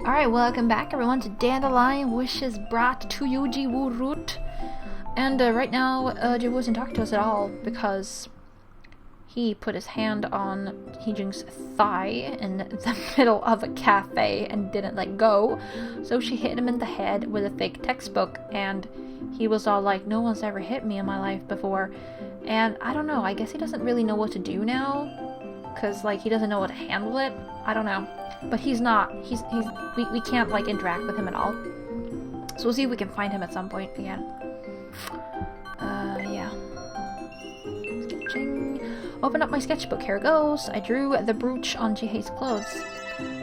Alright, welcome back everyone to Dandelion Wishes Brought to you, Jiwoo. And right now, Jiwoo isn't talking to us at all because he put his hand on Heejung's thigh in the middle of a cafe and didn't let go. So she hit him in the head with a fake textbook, and he was all like, no one's ever hit me in my life before. And I don't know, I guess he doesn't really know what to do now, because like he doesn't know how to handle it. I don't know. But we can't like interact with him at all. So we'll see if we can find him at some point again. Yeah. Sketching. Open up my sketchbook, here it goes. I drew the brooch on Jihae's clothes.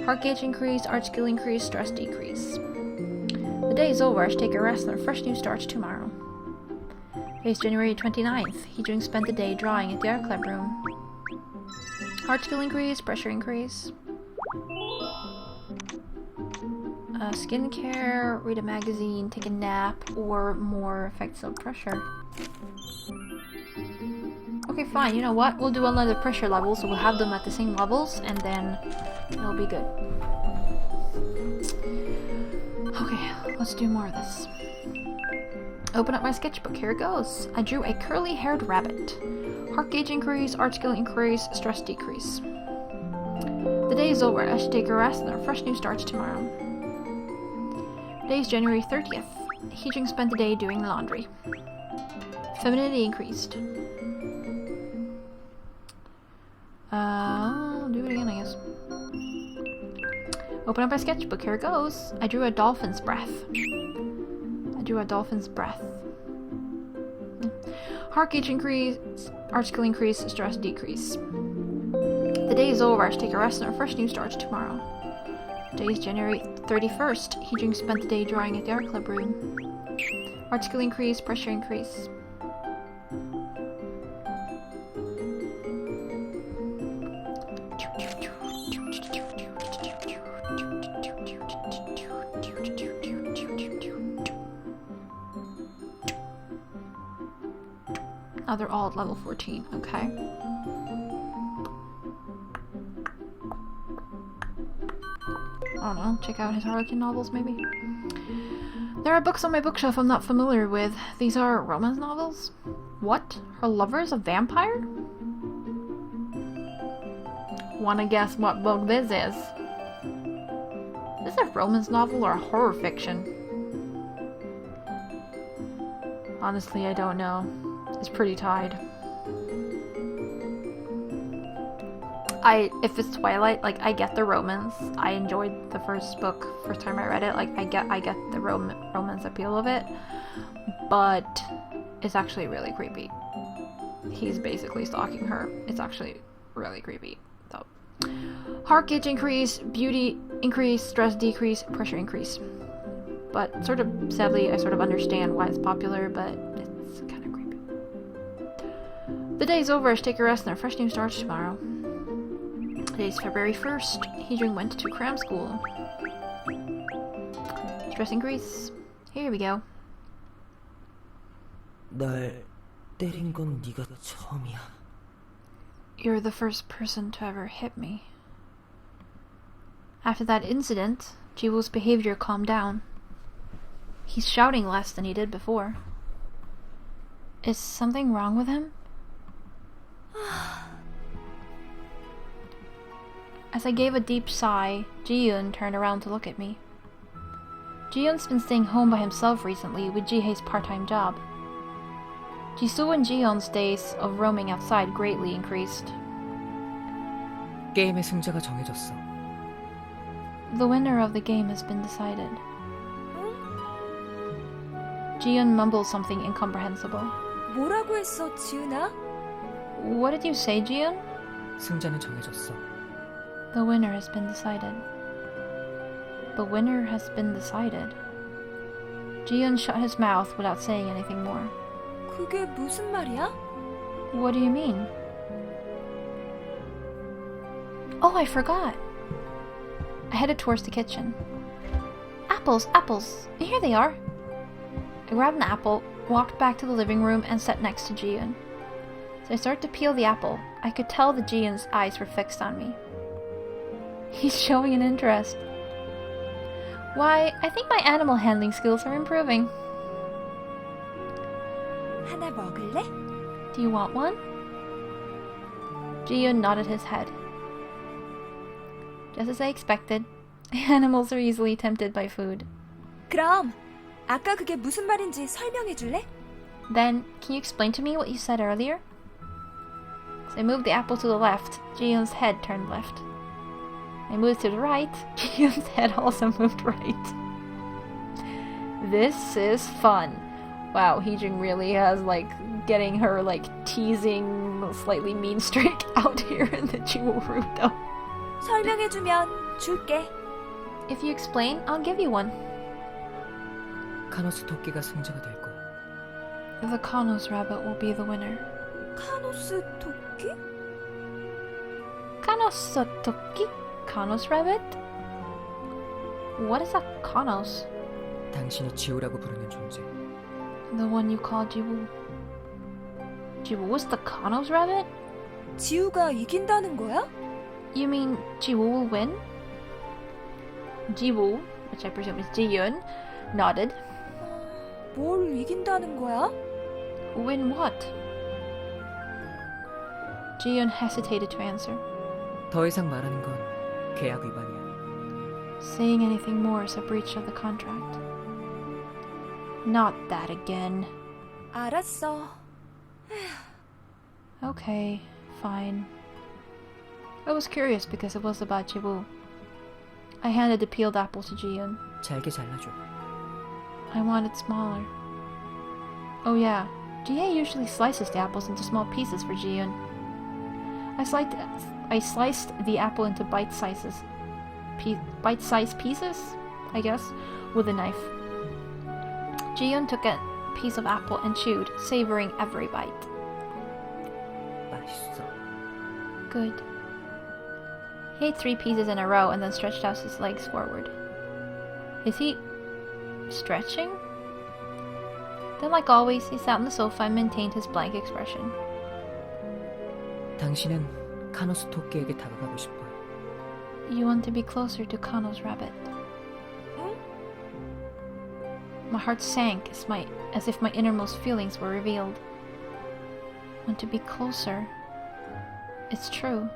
Heart gauge increase, art skill increase, stress decrease. The day is over, I should take a rest and a fresh new start tomorrow. Today is January 29th. Heejung spent the day drawing at the art club room. Heart skill increase, pressure increase. Skincare, read a magazine, take a nap, or more effects of pressure. Okay, fine, you know what? We'll do another pressure level, so we'll have them at the same levels, and then it'll be good. Okay, let's do more of this. Open up my sketchbook, here it goes. I drew a curly-haired rabbit. Heart gauge increase, art skill increase, stress decrease. The day is over, I should take a rest and a fresh new start tomorrow. Today is January 30th. Heejung spent the day doing laundry. Femininity increased. I'll do it again, I guess. Open up my sketchbook, here it goes. I drew a dolphin's breath. Heart gauge increase, art skill increase, stress decrease. The day is over, I should take a rest and a fresh new start tomorrow. Today is January 31st. Heejung spent the day drawing at the art club room. Art skill increase, pressure increase. Oh, they're all at level 14, okay. I don't know, check out his Harlequin novels, maybe? There are books on my bookshelf I'm not familiar with. These are romance novels? What? Her lover is a vampire? Wanna guess what book this is? Is this a romance novel or a horror fiction? Honestly, I don't know. It's pretty tied. If it's Twilight, like, I get the romance. I enjoyed the first time I read it. Like, I get the romance appeal of it. But it's actually really creepy. He's basically stalking her. It's actually really creepy. So, heart gauge increase, beauty increase, stress decrease, pressure increase. But sort of, sadly, I sort of understand why it's popular, but it's kind of creepy. The day's over. I should take a rest and a fresh new start tomorrow. Today's February 1st. Heejung went to cram school. Stress increase. Here we go. 날 때린 건 네가 처음이야. You're the first person to ever hit me. After that incident, Jiwoo's behavior calmed down. He's shouting less than he did before. Is something wrong with him? As I gave a deep sigh, Jiyoon turned around to look at me. Jiyoon's been staying home by himself recently with Jihae's part-time job. Jisoo and Jiyoon's days of roaming outside greatly increased. 게임의 승자가 정해졌어. The winner of the game has been decided. Jiyoon mumbled something incomprehensible. 뭐라고 했어, 지은아? What did you say, Jiyoon? 승자는 정해졌어. The winner has been decided. The winner has been decided. Jiyoon shut his mouth without saying anything more. 그게 무슨 말이야? What do you mean? Oh, I forgot. I headed towards the kitchen. Apples, apples! Here they are! I grabbed an apple, walked back to the living room, and sat next to Jiyoon. As I started to peel the apple, I could tell that Jiyoon's eyes were fixed on me. He's showing an interest. Why, I think my animal handling skills are improving. 하나 먹을래? Do you want one? Jiwoo nodded his head. Just as I expected, animals are easily tempted by food. 그럼 아까 그게 무슨 말인지 설명해 줄래? Then, can you explain to me what you said earlier? As I moved the apple to the left, Jiwoo's head turned left. I moved to the right, Jiwoo's head also moved right. This is fun. Wow, Heejung really has like getting her like teasing, slightly mean streak out here in the Jiwoo route though. 설명해주면 줄게. If you explain, I'll give you one. 카노스 토끼가 승자가 될 거야. The Kanos rabbit will be the winner. 카노스 토끼? Kanos toki? Kanos rabbit? What is a Kanos? 당신이 지우라고 부르는 존재. The one you call Jiwoo. Jiwoo was the Kanos rabbit? 지우가 이긴다는 거야? You mean Jiwoo will win? Jiwoo, which I presume is Jiyoon, nodded. 뭘 이긴다는 거야? Win what? Jiyoon hesitated to answer. 더 이상 말하는 건 계약 위반이야. Saying anything more is a breach of the contract. Not that again. 알았어. Okay, fine. I was curious because it was about Jiwoo. I handed the peeled apple to Jiyoon. 잘게 잘라줘. I want it smaller. Oh yeah, Jie usually slices the apples into small pieces for Jiyoon. I sliced the apple into bite-sized pieces, I guess, with a knife. Jiyoon took a piece of apple and chewed, savoring every bite. 맛있어. Good. He ate 3 pieces in a row and then stretched out his legs forward. Is he stretching? Then, like always, he sat on the sofa and maintained his blank expression. 당신은 카노스 토끼에게 다가가고 싶어. You want to be closer to Kano's rabbit. 응? My heart sank as if my innermost feelings were revealed. Want to be closer. It's true.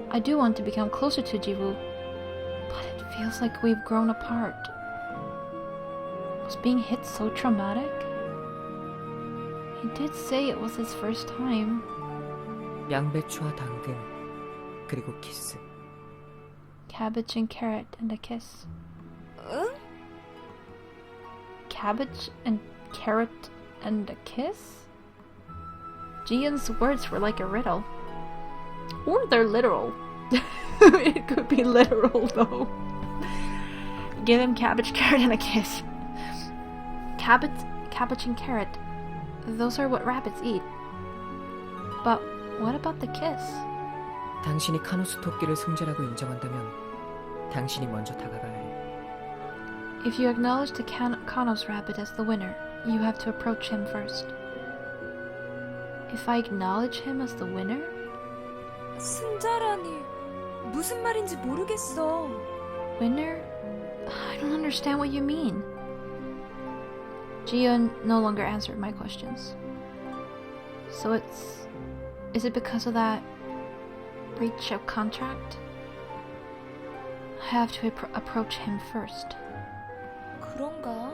I do want to become closer to Jiwoo, but it feels like we've grown apart. Was being hit so traumatic? He did say it was his first time. 양배추와 당근 그리고 키스. Cabbage and carrot and a kiss. 응? Cabbage and carrot and a kiss? Jiyoon's words were like a riddle. Or they're literal. It could be literal though. Give him cabbage, carrot, and a kiss. Cabbage and carrot. Those are what rabbits eat. But what about the kiss? 당신이 카노스 토끼를 승자라고 인정한다면 당신이 먼저 다가가야 해. If you acknowledge the Kanos rabbit as the winner, you have to approach him first. If I acknowledge him as the winner? 승자라니 무슨 말인지 모르겠어. Winner? I don't understand what you mean. Jiyoon no longer answered my questions. So is it because of that breach of contract? I have to approach him first. 그런가?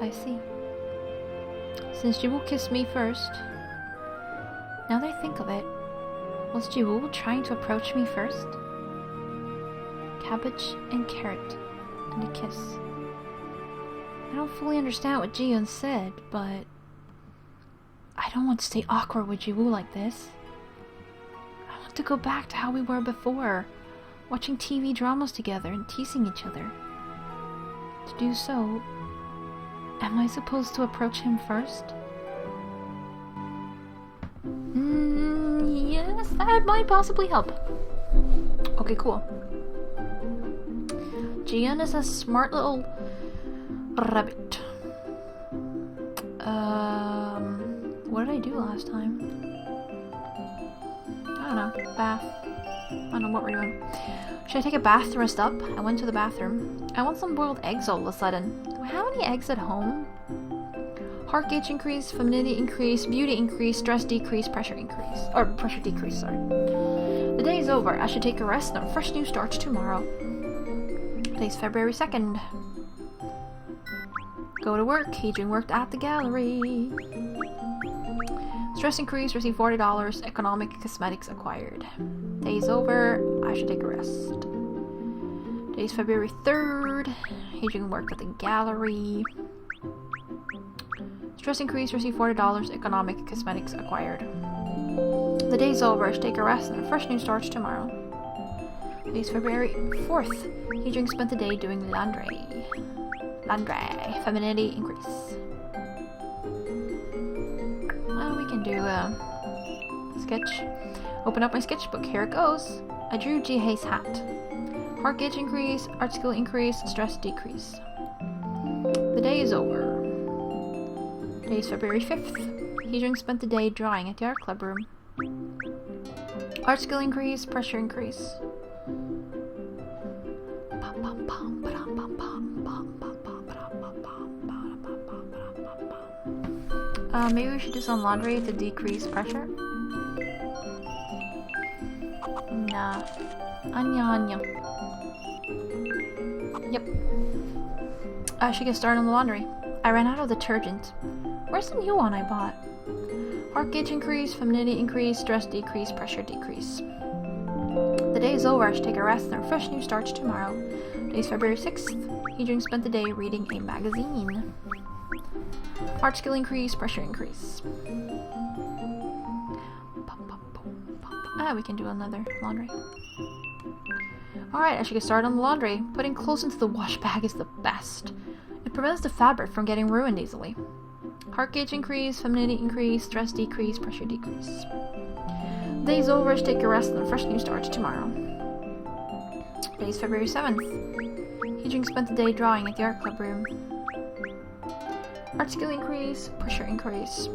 I see. Since Jiwoo kissed me first, now that I think of it, was Jiwoo trying to approach me first? Cabbage and carrot and a kiss. I don't fully understand what Jiyoon said, but I don't want to stay awkward with Jiwoo like this. I want to go back to how we were before, watching TV dramas together and teasing each other. To do so, am I supposed to approach him first? Yes, that might possibly help. Okay, cool. Jiyoon is a smart little rabbit. What did I do last time? I don't know. Bath. I don't know what we're doing. Should I take a bath to rest up? I went to the bathroom. I want some boiled eggs all of a sudden. Do I have any eggs at home? Heart gauge increase, femininity increase, beauty increase, stress decrease, pressure increase. Or pressure decrease, sorry. The day is over. I should take a rest and a fresh new start tomorrow. Today's February 2nd. Go to work. Heejung worked at the gallery. Stress increase, receive $40. Economic cosmetics acquired. Day's over. I should take a rest. Today's February 3rd. Heejung worked at the gallery. Stress increase, receive $40. Economic cosmetics acquired. The day's over. I should take a rest and a fresh new start tomorrow. Today's February 4th. Heejung spent the day doing laundry. Femininity increase. Well, we can do a sketch. Open up my sketchbook. Here it goes. I drew Jihae's hat. Heart gauge increase, art skill increase, stress decrease. The day is over. Today is February 5th. Heejung spent the day drawing at the art club room. Art skill increase, pressure increase. Maybe we should do some laundry to decrease pressure? Nah. Anya. Yep. I should get started on the laundry. I ran out of detergent. Where's the new one I bought? Heart gauge increase, femininity increase, stress decrease, pressure decrease. The day is over. I should take a rest and a fresh new start tomorrow. Today's February 6th. Heejung spent the day reading a magazine. Art skill increase, pressure increase. We can do another laundry. Alright, I should get started on the laundry. Putting clothes into the wash bag is the best. It prevents the fabric from getting ruined easily. Heart gauge increase, femininity increase, stress decrease, pressure decrease. The day's over. I should take a rest and a fresh new start tomorrow. Today's February 7th. Heejung spent the day drawing at the art club room. Art skill increase, pressure increase.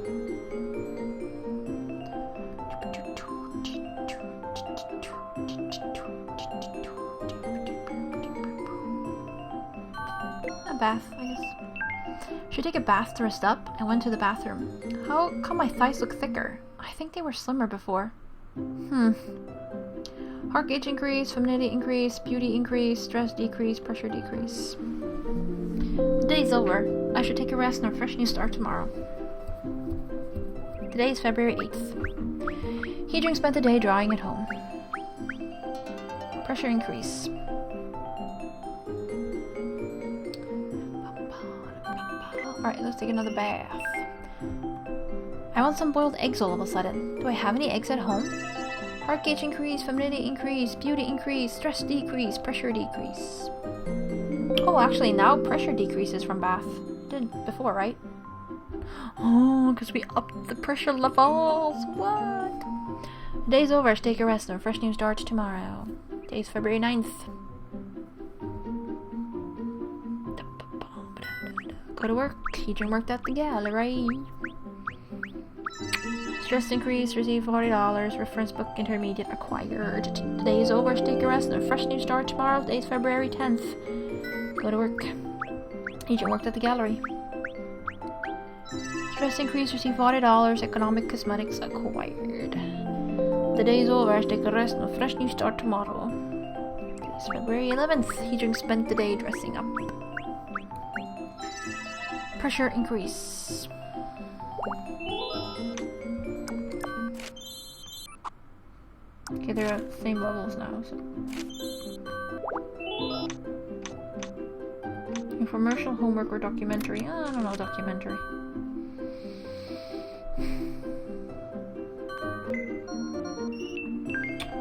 A bath, I guess. Should I take a bath to rest up? I went to the bathroom. How come my thighs look thicker? I think they were slimmer before. Heart gauge increase, femininity increase, beauty increase, stress decrease, pressure decrease. The day's over. I should take a rest and a fresh new start tomorrow. Today is February 8th. Heejung spent the day drawing at home. Pressure increase. Alright, let's take another bath. I want some boiled eggs all of a sudden. Do I have any eggs at home? Heart gauge increase, femininity increase, beauty increase, stress decrease, pressure decrease. Oh, actually now pressure decreases from bath. Did before, right? Oh, because we upped the pressure levels. What? The day's over. I should take a rest and a fresh new start tomorrow. Today's February 9th. Go to work. Heejung worked at the gallery. Stress increase, receive $40. Reference book intermediate acquired. Today is over. I should take a rest and a fresh new start tomorrow. Today's February 10th. Go to work. Heejung worked at the gallery. Stress increase, receive $40. Economic cosmetics acquired. The day is over. I should take a rest and a fresh new start tomorrow. It's February 11th. Heejung spent the day dressing up. Pressure increase. Okay, they're at the same levels now, so. Infomercial, homework, or documentary? I don't know, documentary.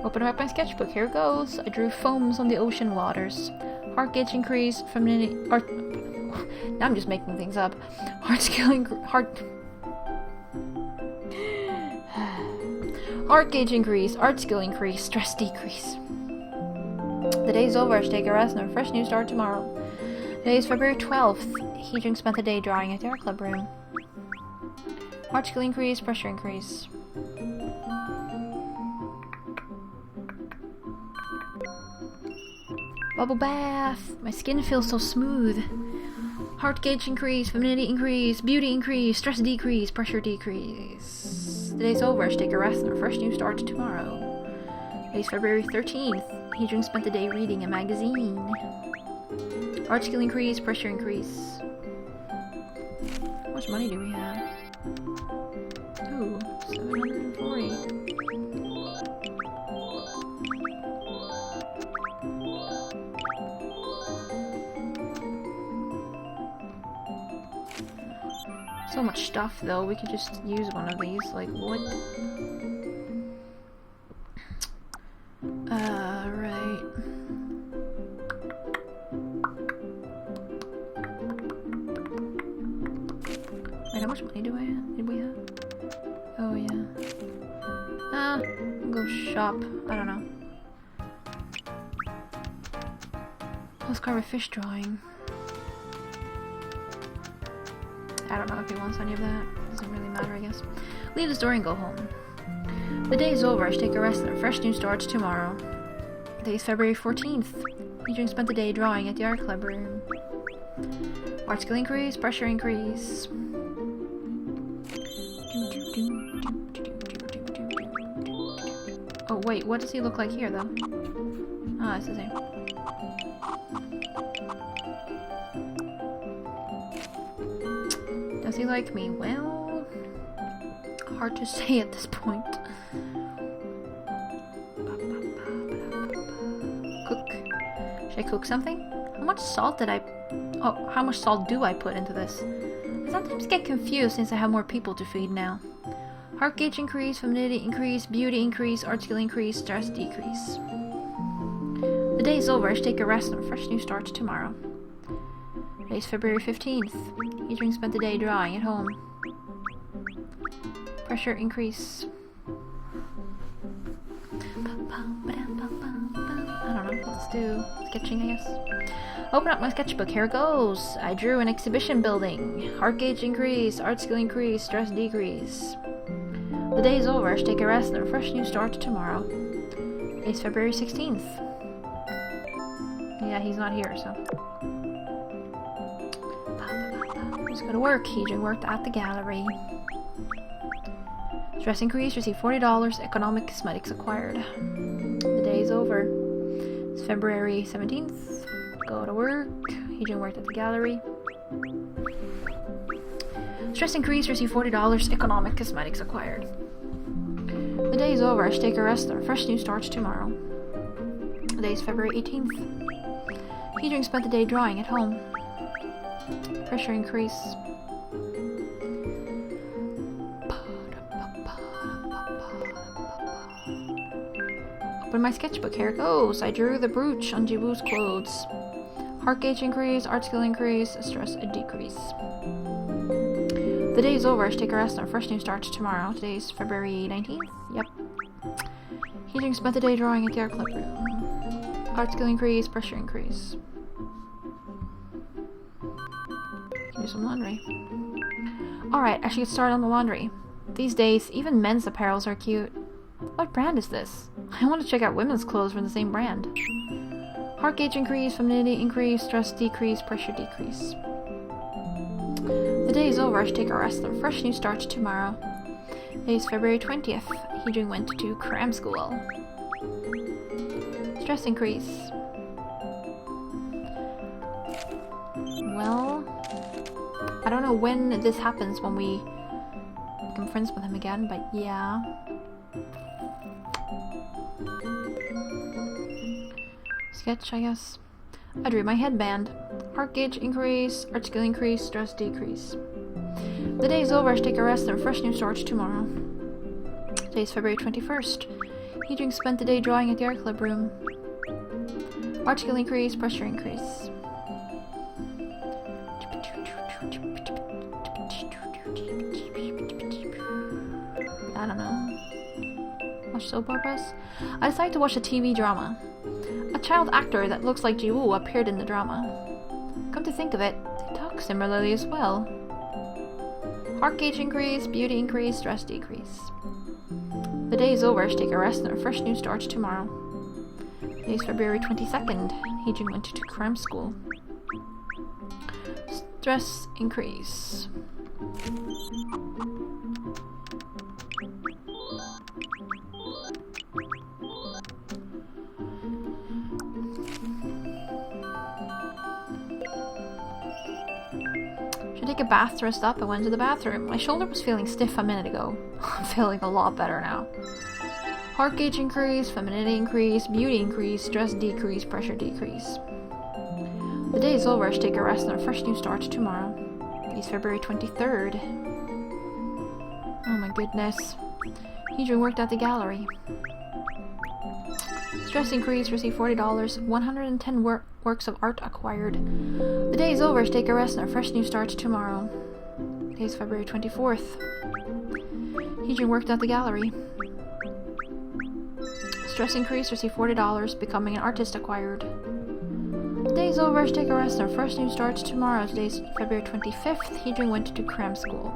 Open up my sketchbook, here it goes. I drew foams on the ocean waters. Heart gauge increase, femininity, art... Now I'm just making things up. Heart skill Heart gauge increase, art skill increase, stress decrease. The day's over. I should take a rest and a fresh new start tomorrow. Today is February 12th. Heejung spent the day drawing at the art club room. Heart skill increase, pressure increase. Bubble bath. My skin feels so smooth. Heart gauge increase, femininity increase, beauty increase, stress decrease, pressure decrease. The day's over. I should take a rest and a fresh new start tomorrow. Today's February 13th. Heejung spent the day reading a magazine. Art skill increase, pressure increase. How much money do we have? Ooh, 740. So much stuff though, we could just use one of these, like what? Right. Wait, how much money do I have? Did we have? Oh yeah. I'll go shop. I don't know. Let's carve a fish drawing. I don't know if he wants any of that. Doesn't really matter, I guess. Leave the store and go home. The day is over. I should take a rest and a fresh new start tomorrow. Today is February 14th. Heejung spent the day drawing at the art club room. Art skill increase, pressure increase. Oh wait, what does he look like here though? Ah, it's the same. Does he like me? Well, hard to say at this point. Cook. Should I cook something? How much salt did I... Oh, how much salt do I put into this? I sometimes get confused since I have more people to feed now. Heart gauge increase, femininity increase, beauty increase, art skill increase, stress decrease. The day is over. I should take a rest and a fresh new start tomorrow. Today's February 15th. Heejung spent the day drawing at home. Pressure increase. I don't know. Let's do sketching, I guess. Open up my sketchbook. Here it goes. I drew an exhibition building. Heart gauge increase, art skill increase, stress decrease. The day is over. I should take a rest and a fresh new start tomorrow. Today's February 16th. Yeah, he's not here, so. Let's go to work. Heejung worked at the gallery. Stress increase, receive $40, economic cosmetics acquired. The day is over. It's February 17th. Go to work. Heejung worked at the gallery. Stress increase, receive $40, economic cosmetics acquired. The day is over. I should take a rest and a fresh new start tomorrow. The day is February 18th. Heejung spent the day drawing at home. Pressure increase. Open my sketchbook. Here it goes. I drew the brooch on Jiwoo's clothes. Heart gauge increase, art skill increase, stress decrease. The day is over. I should take a rest and a fresh new start tomorrow. Today is February 19th. Yep. Heejung spent the day drawing at the art club room. Art skill increase, pressure increase. Do some laundry. Alright, I should get started on the laundry. These days, even men's apparels are cute. What brand is this? I want to check out women's clothes from the same brand. Heart gauge increase, femininity increase, stress decrease, pressure decrease. The day is over. I should take a rest and a fresh new start tomorrow. Today is February 20th. Heejung went to cram school. Stress increase. Well, I don't know when this happens when we become friends with him again, but yeah. Sketch, I guess. I drew my headband. Heart gauge increase, art skill increase, stress decrease. The day is over. I should take a rest and a fresh new start tomorrow. Today is February 21st. Heejung spent the day drawing at the art club room. Art skill increase, pressure increase. I don't know. Watch soap operas? I decided to watch a TV drama. A child actor that looks like Jiwoo appeared in the drama. Come to think of it, they talk similarly as well. Heart gauge increase, beauty increase, stress decrease. The day is over. I should take a rest and a fresh new start tomorrow. Today's February 22nd. Heejung went to cram school. Stress increase. Should take a bath to rest up. I went to the bathroom. My shoulder was feeling stiff a minute ago. I'm feeling a lot better now. Heart gauge increase, femininity increase, beauty increase, stress decrease, pressure decrease. The day is over. I should take a rest and a fresh new start tomorrow. It's February 23rd. Oh my goodness. Heejung worked at the gallery. Stress increase, received $40, 110 works of art acquired. The day is over. I should take a rest and a fresh new start tomorrow. Today's February 24th. Heejung worked at the gallery. Stress increase, received $40, becoming an artist acquired. The day is over. I should take a rest and a fresh new start tomorrow. Today's February 25th. Heejung went to cram school.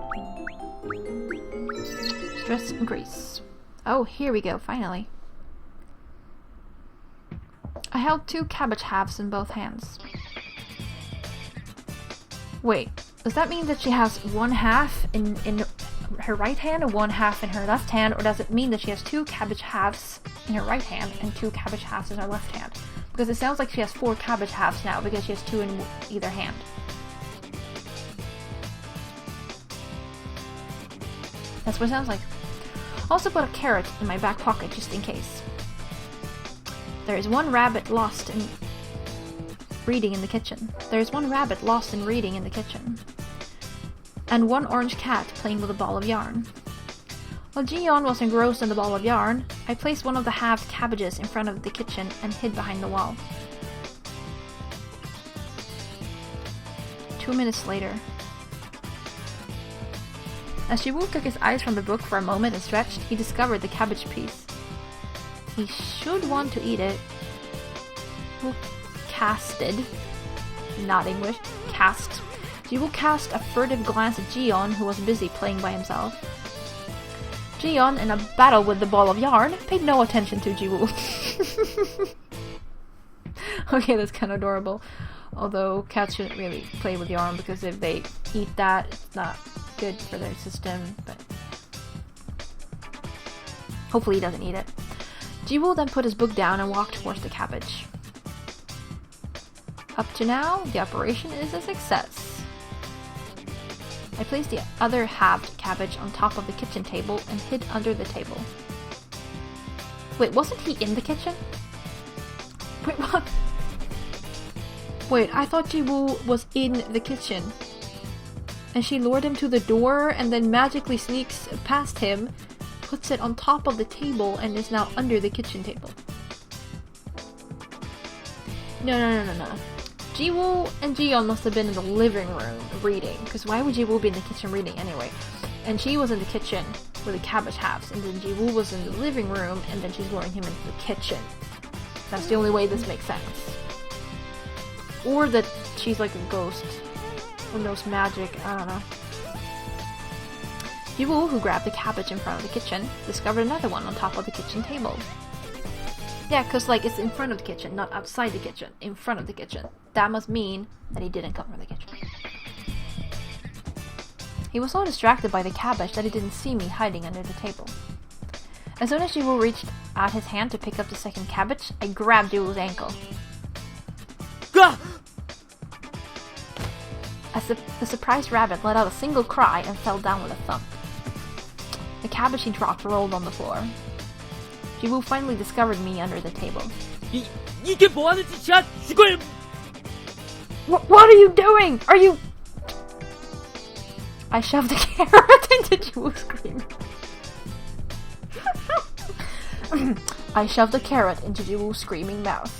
Stress increase. Oh, here we go, finally. I held 2 cabbage halves in both hands. Wait, does that mean that she has 1 half in her right hand and 1 half in her left hand, or does it mean that she has 2 cabbage halves in her right hand and 2 cabbage halves in her left hand? Because it sounds like she has 4 cabbage halves now because she has 2 in either hand. That's what it sounds like. I also put a carrot in my back pocket just in case. There is 1 rabbit lost in reading in the kitchen. There is 1 rabbit lost in reading in the kitchen. And 1 orange cat playing with a ball of yarn. While Jiwoo was engrossed in the ball of yarn, I placed one of the halved cabbages in front of the kitchen and hid behind the wall. 2 minutes later. As Jiwoo took his eyes from the book for a moment and stretched, he discovered the cabbage piece. He should want to eat it. Jiwoo casted, not English, cast. Jiwoo cast a furtive glance at Jiwoo, who was busy playing by himself. Jiwoo, in a battle with the ball of yarn, paid no attention to Jiwoo. Okay, that's kind of adorable. Although cats shouldn't really play with yarn because if they eat that, it's not good for their system. But hopefully he doesn't eat it. Jiwoo then put his book down and walked towards the cabbage. Up to now, the operation is a success. I placed the other halved cabbage on top of the kitchen table and hid under the table. Wait, wasn't he in the kitchen? Wait, what? Wait, I thought Jiwoo was in the kitchen. And she lured him to the door and then magically sneaks past him, puts it on top of the table, and is now under the kitchen table. No. Jiwoo and Jiwoo must have been in the living room reading, because why would Jiwoo be in the kitchen reading anyway? And she was in the kitchen with the cabbage halves, and then Jiwoo was in the living room, and then she's luring him into the kitchen. That's the only way this makes sense. Or that she's like a ghost, or knows magic, I don't know. Jiwoo, who grabbed the cabbage in front of the kitchen, discovered another one on top of the kitchen table. Yeah, because like it's in front of the kitchen, not outside the kitchen, in front of the kitchen. That must mean that he didn't come from the kitchen. He was so distracted by the cabbage that he didn't see me hiding under the table. As soon as Jiwoo reached out his hand to pick up the second cabbage, I grabbed Jiwoo's ankle. The surprised rabbit let out a single cry and fell down with a thump. The cabbage he dropped rolled on the floor. Jiwoo finally discovered me under the table. 이게 뭐하는 짓이야? 죽을! What are you doing? Are you... I shoved the carrot into Jiwoo's scream. I shoved the carrot into Jiwoo's screaming mouth.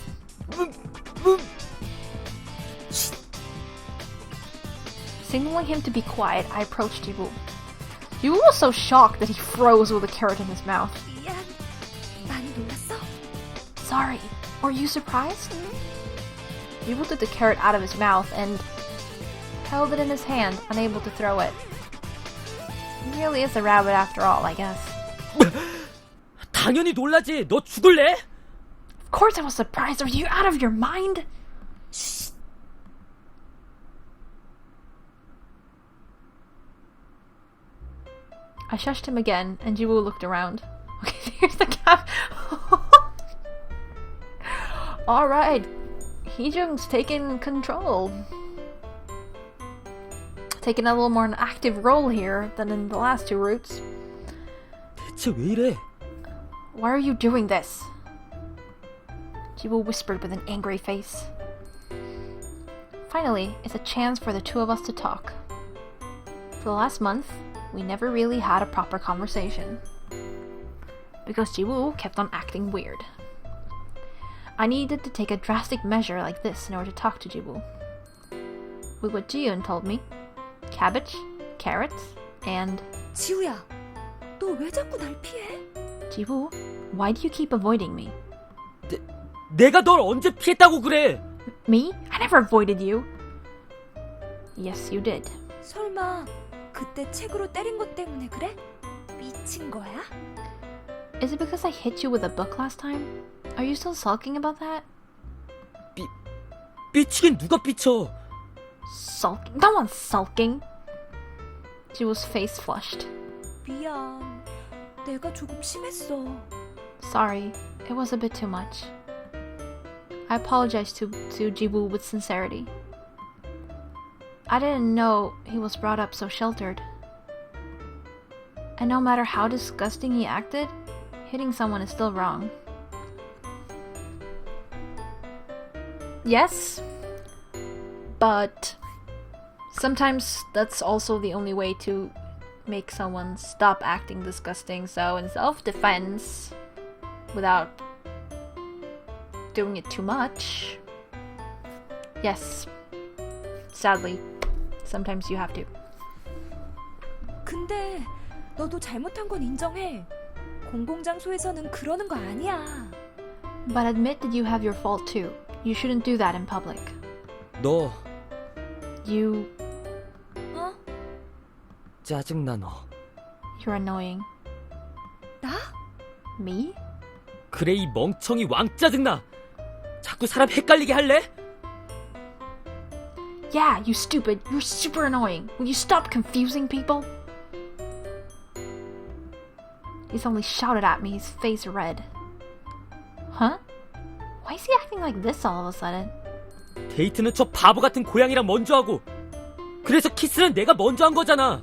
Signaling him to be quiet, I approached Jiwoo. Jiwoo was so shocked that he froze with a carrot in his mouth. 많이 놀랐어? Sorry. Were you surprised? Jiwoo took the carrot out of his mouth and held it in his hand, unable to throw it. He really is a rabbit after all, I guess. 당연히 놀라지. 너 죽을래? Of course I was surprised. Are you out of your mind? 쉿. I shushed him again, and Jiwoo looked around. Okay, here's the cap. Alright. Heejung's taking control. Taking a little more an active role here than in the last two routes. 대체 왜 이래? Why are you doing this? Jiwoo whispered with an angry face. Finally, it's a chance for the two of us to talk. For the last month, we never really had a proper conversation. Because Jiwoo kept on acting weird. I needed to take a drastic measure like this in order to talk to Jiwoo. With what Jiyoon told me, cabbage, carrots, and... 지우야, 너 왜 자꾸 날 피해? Jiwoo, why do you keep avoiding me? 내가 널 언제 피했다고 그래? Me? I never avoided you. Yes, you did. 설마 그때 책으로 때린 것 때문에 그래? 미친 거야? Is it because I hit you with a book last time? Are you still sulking about that? 삐치긴 누가 삐쳐? Sulking? No one's sulking. Jiwoo's face flushed. 미안, 내가 조금 심했어. Sorry, it was a bit too much. I apologized to Jiwoo with sincerity. I didn't know he was brought up so sheltered. And no matter how disgusting he acted, hitting someone is still wrong. Yes, but sometimes that's also the only way to make someone stop acting disgusting. So in self-defense, without doing it too much, yes, sadly, sometimes you have to. 근데 너도 잘못한 건 인정해. 공공장소에서는 그러는 거 아니야. But admit that you have your fault too. You shouldn't do that in public. 너 You... 어? 짜증나 너. You're annoying. 나? Me? 그래 이 멍청이 왕 짜증나. 자꾸 사람 헷갈리게 할래? Yeah, you stupid. You're super annoying. Will you stop confusing people? He suddenly shouted at me, his face red. Huh? Why is he acting like this all of a sudden? 데이트는 저 바보 같은 고양이랑 먼저 하고 그래서 키스는 내가 먼저 한 거잖아.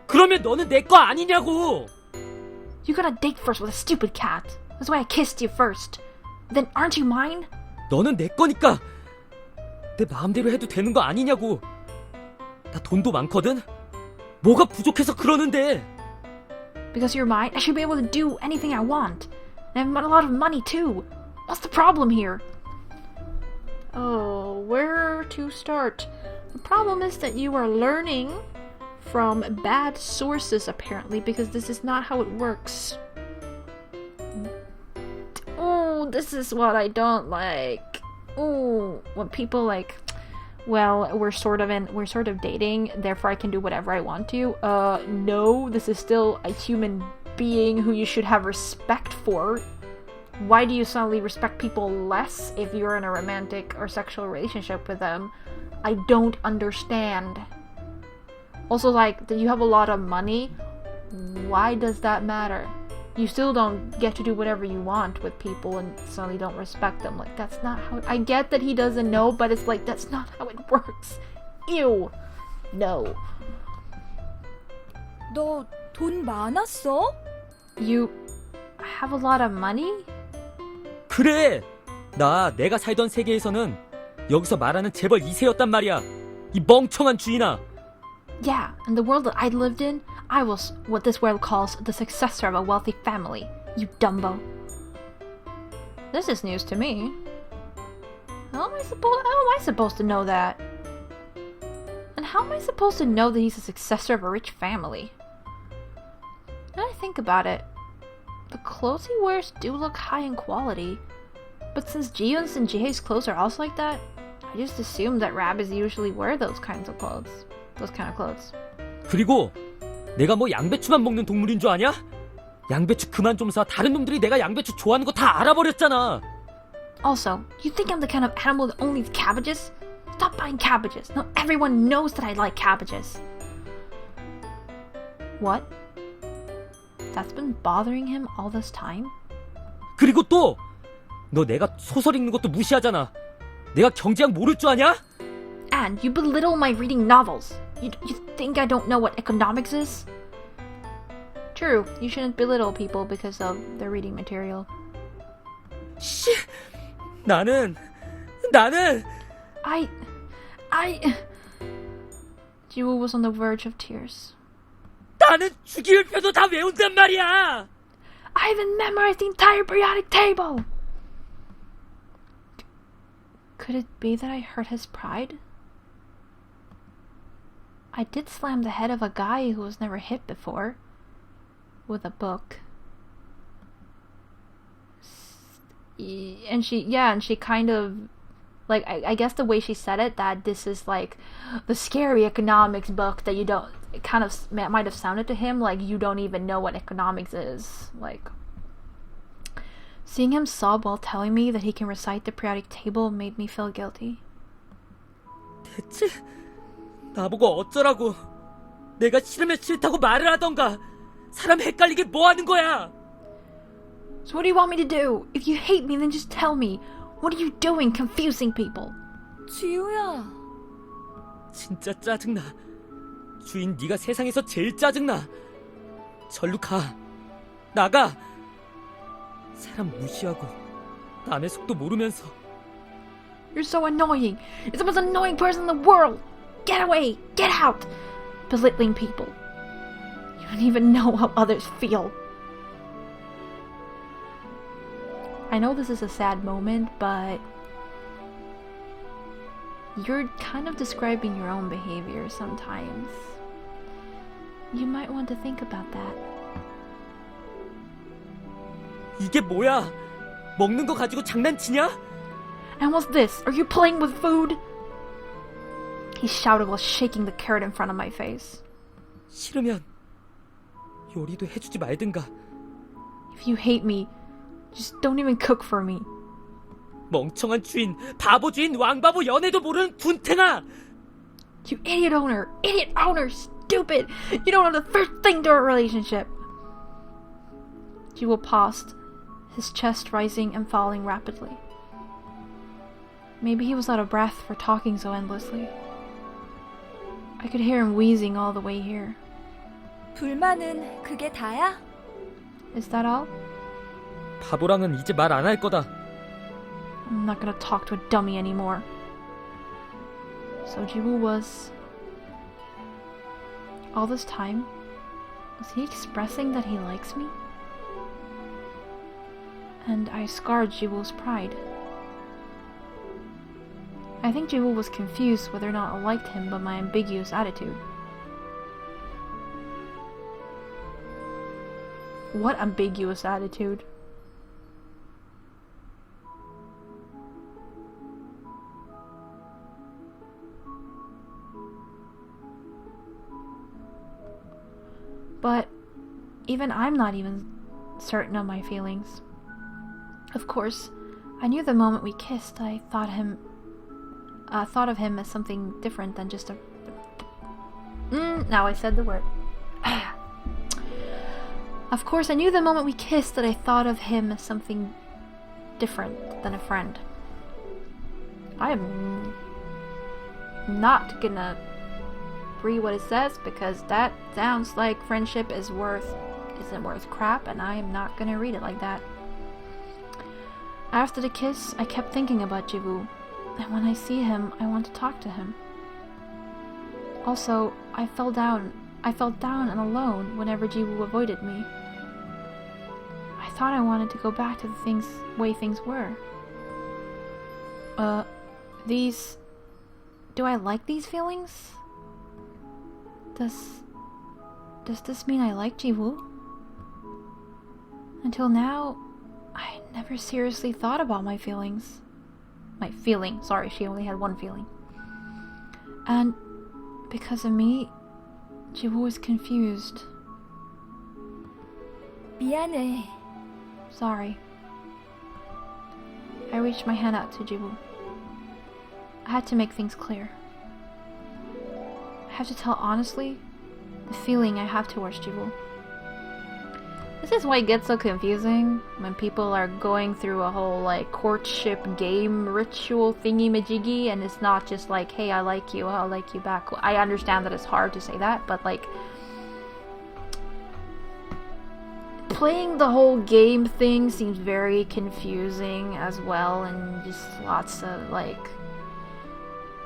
그러면 너는 내 거 아니냐고. You got a date first with a stupid cat. That's why I kissed you first. Then aren't you mine? 너는 내 거니까 내 마음대로 해도 되는 거 아니냐고. 나 돈도 많거든. 뭐가 부족해서 그러는데. Because you're mine, I should be able to do anything I want. And I have a lot of money too. What's the problem here? Oh, where to start? The problem is that you are learning from bad sources, apparently, because this is not how it works. Oh, this is what I don't like. Oh, when people like, well, we're sort of dating, therefore I can do whatever I want to. No, this is still a human being who you should have respect for. Why do you suddenly respect people less if you're in a romantic or sexual relationship with them? I don't understand. Also, like, that you have a lot of money, why does that matter? You still don't get to do whatever you want with people and suddenly don't respect them. Like, that's not how... I get that he doesn't know, but it's like, that's not how it works. Ew. No. 너 돈 많았어? You have a lot of money? 그래. 내가 살던 세계에서는 여기서 말하는 재벌 2세였단 말이야. 이 멍청한 주인아. Yeah, in the world that I lived in, I was what this world calls the successor of a wealthy family. You dumbo. This is news to me. How am I supposed to know that? And how am I supposed to know that he's a successor of a rich family? Now I think about it, the clothes he wears do look high in quality, but since Jiyoon's and Jihae's clothes are also like that, I just assumed that rabbits usually wear those kind of clothes. 그리고 내가 뭐 양배추만 먹는 동물인 줄 아냐? 양배추 그만 좀 사. 다른 놈들이 내가 양배추 좋아하는 거 다 알아버렸잖아. Also, you think I'm the kind of animal that only eats cabbages? Stop buying cabbages. Now everyone knows that I like cabbages. What? That's been bothering him all this time? 그리고 또 너 내가 소설 읽는 것도 무시하잖아. 내가 경제학 모를 줄 아냐? And you belittle my reading novels. You think I don't know what economics is? True, you shouldn't belittle people because of their reading material. 씨, 나는 Jiwoo was on the verge of tears. 나는 주기율표도 다 외운단 말이야. I haven't memorized the entire periodic table! Could it be that I hurt his pride? I did slam the head of a guy who was never hit before. With a book. And she kind of, like, I guess the way she said it, that this is like the scary economics book that you don't, it kind of might have sounded to him like you don't even know what economics is. Like, seeing him sob while telling me that he can recite the periodic table made me feel guilty. 대체 나보고 어쩌라고. 내가 싫으면 싫다고 말을 하던가. 사람 헷갈리게 뭐 하는 거야? So what do you want me to do? If you hate me, then just tell me. What are you doing confusing people? 지우야. 진짜 짜증나. 주인 네가 세상에서 제일 짜증나. 절로 가. 나가. 사람 무시하고 남의 속도 모르면서. You're so annoying. You're the most annoying person in the world. Get away. Get out. Belittling people. You don't even know how others feel. I know this is a sad moment, but you're kind of describing your own behavior sometimes. You might want to think about that. 이게 뭐야? 먹는 거 가지고 장난치냐? And what's this? Are you playing with food? He shouted while shaking the carrot in front of my face. 싫으면 요리도 해주지 말든가. If you hate me, just don't even cook for me. 멍청한 주인, 바보 주인, 왕바보 연애도 모르는 둔탱아! You idiot owner! Idiot owner! Stupid! You don't know the first thing to a relationship! Jiwoo paused, his chest rising and falling rapidly. Maybe he was out of breath for talking so endlessly. I could hear him wheezing all the way here. 불만은 그게 다야? Is that all? 바보랑은 이제 말 안 할 거다. I'm not gonna talk to a dummy anymore. So Jiwoo was... All this time, was he expressing that he likes me? And I scarred Jiwoo's pride. I think Jiwoo was confused whether or not I liked him by my ambiguous attitude. What ambiguous attitude? But even I'm not even certain of my feelings. Of course, I knew the moment we kissed I thought of him as something different than just a... now I said the word. Of course, I knew the moment we kissed that I thought of him as something different than a friend. I am not gonna read what it says because that sounds like friendship isn't worth crap, and I am not gonna read it like that. After the kiss, I kept thinking about Jiwoo, and when I see him, I want to talk to him. Also, I felt down and alone whenever Jiwoo avoided me. I thought I wanted to go back to the way things were. Do I like these feelings? Does this mean I like Jiwoo? Until now, I never seriously thought about my feelings. Sorry, she only had one feeling. And because of me, Jiwoo is confused. 미안해. Sorry. I reached my hand out to Jiwoo. I had to make things clear. I have to tell honestly the feeling I have towards Jiwoo. This is why it gets so confusing when people are going through a whole like courtship game ritual thingy majiggy and it's not just like, hey, I like you, I'll like you back. I understand that it's hard to say that, but like playing the whole game thing seems very confusing as well, and just lots of like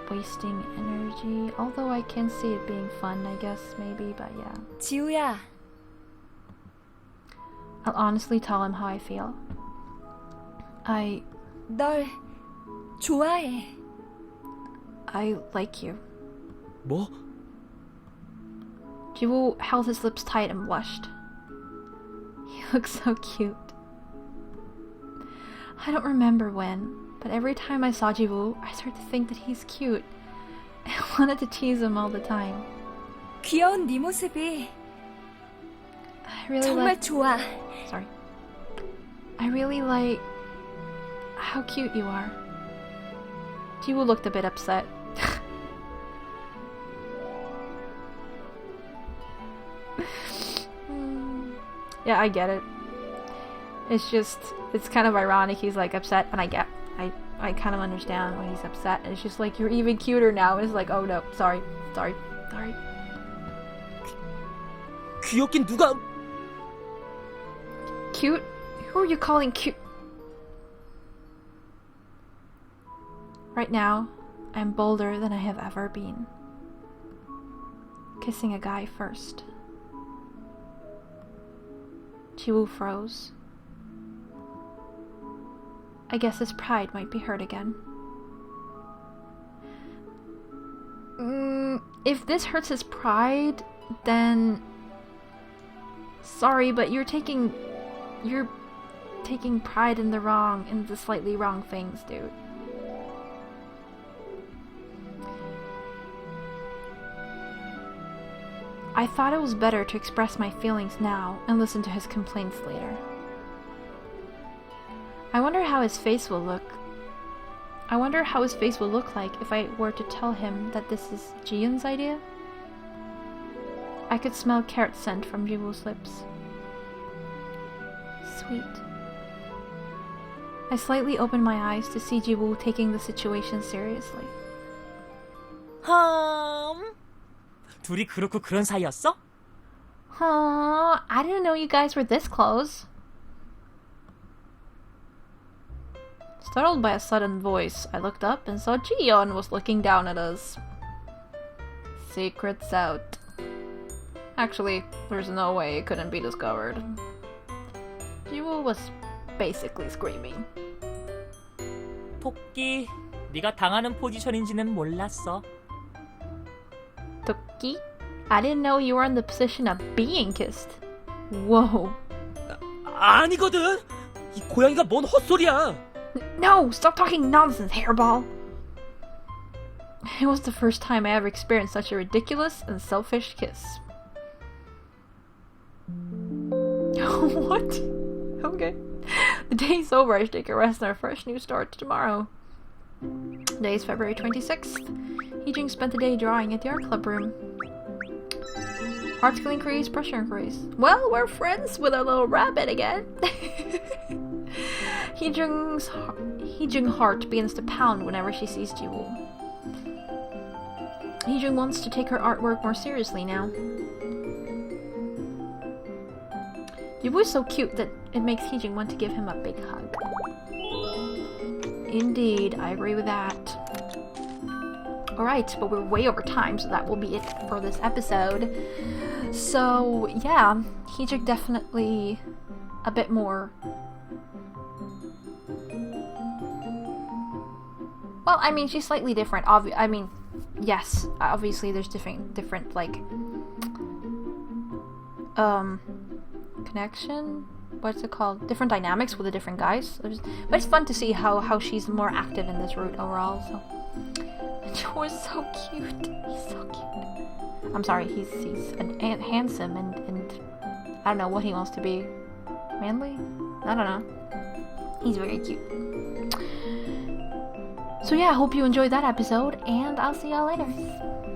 wasting energy. Although I can see it being fun, I guess, maybe, but yeah. 지우야, I'll honestly tell him how I feel. 널 좋아해. I like you. 뭐? Jiwoo held his lips tight and blushed. He looks so cute. I don't remember when, but every time I saw Jiwoo, I started to think that he's cute. I wanted to tease him all the time. 귀여운 네 모습이 I really 정말 like... 좋아. Sorry. I really like how cute you are. Jiwoo looked a bit upset. Yeah, I get it. It's just, it's kind of ironic he's like upset, and I kind of understand why he's upset. And it's just like, you're even cuter now. And it's like, oh no, sorry. 귀엽긴 누가... Cute? Who are you calling cute? Right now, I'm bolder than I have ever been. Kissing a guy first. Jiwoo froze. I guess his pride might be hurt again. If this hurts his pride, then... Sorry, but you're taking pride in the slightly wrong things, dude. I thought it was better to express my feelings now and listen to his complaints later. I wonder how his face will look. I wonder how his face will look like if I were to tell him that this is Jiun's idea. I could smell carrot scent from Jiwoo's lips. Sweet. I slightly opened my eyes to see Jiwoo taking the situation seriously. 둘이 그렇고 그런 사이였어? Aww, I didn't know you guys were this close. Startled by a sudden voice, I looked up and saw Jiyeon was looking down at us. Secrets out. Actually, there's no way it couldn't be discovered. Jiwoo was basically screaming. 토끼, 네가 당하는 포지션인지는 몰랐어. Toki? I didn't know you were in the position of being kissed. Whoa. 아니거든! 이 고양이가 뭔 헛소리야! No! Stop talking nonsense, hairball! It was the first time I ever experienced such a ridiculous and selfish kiss. What? Okay. The day's over. I should take a rest and our fresh new start tomorrow. Today is February 26th. Heejung spent the day drawing at the art club room. Art skill increase, pressure increase. Well, we're friends with our little rabbit again. Heejung's heart begins to pound whenever she sees Jiwoo. Heejung wants to take her artwork more seriously now. Jiwoo is so cute that it makes Heejung want to give him a big hug. Indeed, I agree with that. Alright, but we're way over time, so that will be it for this episode. So, yeah, Heejung definitely a bit more... Well, I mean, she's slightly different. Yes, obviously there's different, like... connection? What's it called? Different dynamics with the different guys. But it's fun to see how she's more active in this route overall, so... Joe is so cute. He's so cute. I'm sorry, he's handsome and I don't know what he wants to be. manly? I don't know. He's very cute. So yeah, I hope you enjoyed that episode, and I'll see y'all later.